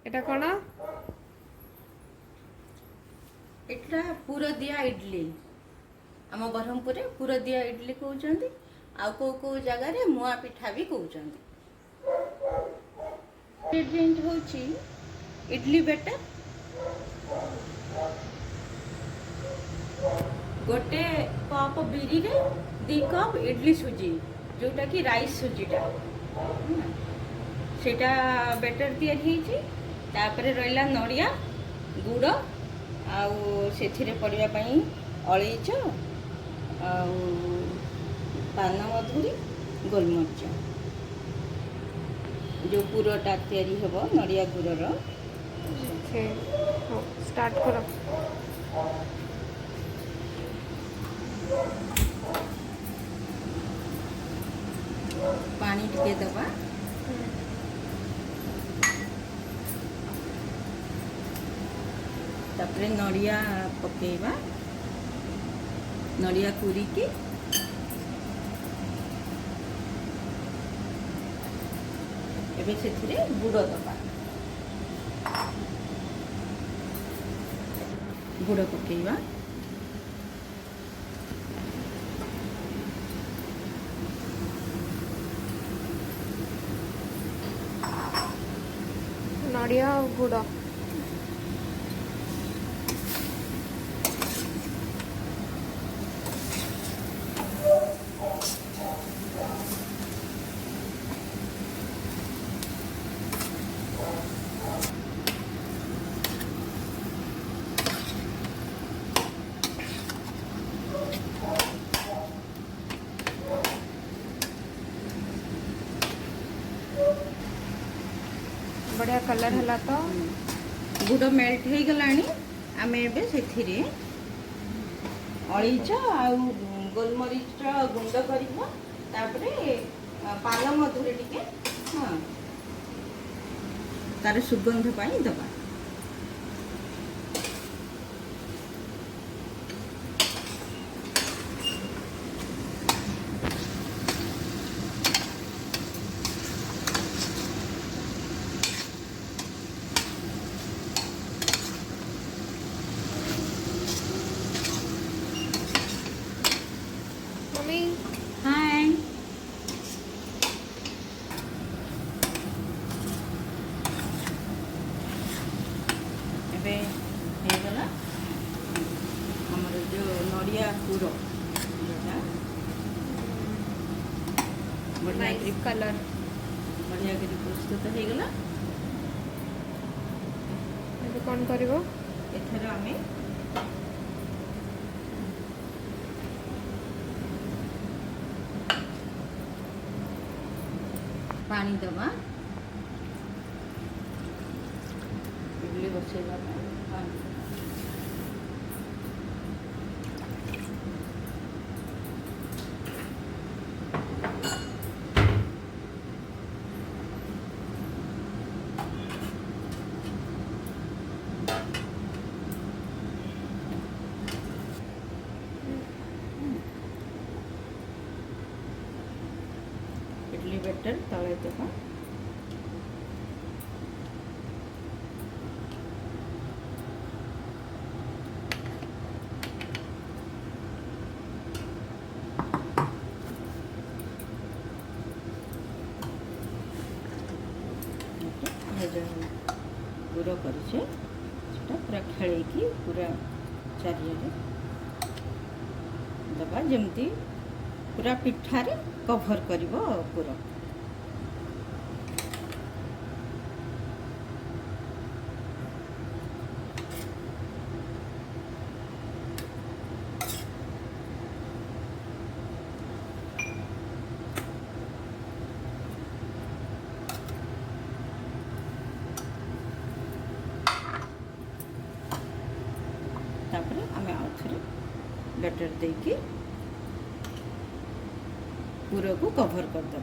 এটা কোন এটা পুର दिया इडली आम ब्रह्मपुर पुर दिया इडली कहते आ कौ जगार मुआ पिठा भी कहते इंग्रेडिएंट होची इडली बैटर गोटे कप बिरी रे 2 कप इडली सुजी जोटा कि राइस सुजीटा सेटा बेटर तैयारी तापर रहा नड़िया गुड़ आउ पड़िया अलैच पान मधुरी गोलमरीच जो पुरटा तैयारी हेब नड़िया गुड़र स्टार्ट करो पानी टिके दबा तापरे नड़िया पकेबा नड़िया कुरिकी एबे सेथिरे गुड़ दबा गुड़ पकेबा नड़िया और गुड़ बढ़िया कलर है तो गुड़ मेल्ट हो गलानी आम एबे अलैच आ गोलमरीच गुंड कर पान मधुरी टिके हाँ तार सुगंध पाई दबा मम्मी हाय एबे हे गला हमर जो नड़िया पुर जोटा बढ़िया नाइस कलर बढ़िया कर प्रस्तुत हो गला अब कौन करिवो एथर आमे पानी दबा इडली बसेगा पानी इडली बैटर तले दबा गुड़ कर पूरा खेल पूरा चारिए दबा जमती पूरा पिठारे कभर करिवो पूरा तापर आम आउे बैटर देकी पूरा को कभर करदे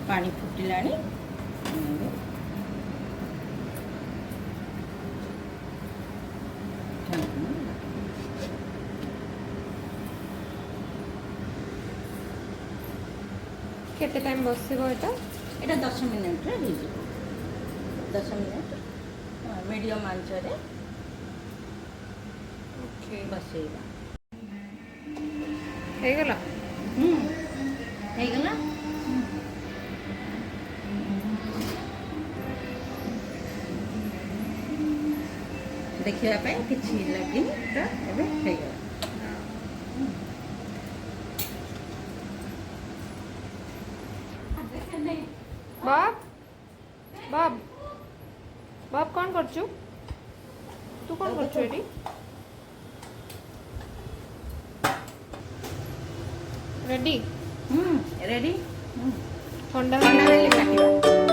ପାଣି ଫୁଟିଲାଣି। केते टाइम बसिबो एटा? এটা 10 মিনিটରେ ହେଇଯିବ। 10 ମିନିଟ୍ ମିଡ଼ିୟମ୍ ଆଞ୍ଚରେ ओके ବସେଇବା। ହେଇଗଲା। ହେଇଗଲା। ଦେଖିବା ପାଇଁ କିଛି ଲାଗିନି, ତ ଏବେ ହେଇଗଲା। बाब बाब बाब कौन करचु? तू कौन करचु एडी? Ready ready. ठंडा ଥଣ୍ଡା ହେଲେ କାଟିବା।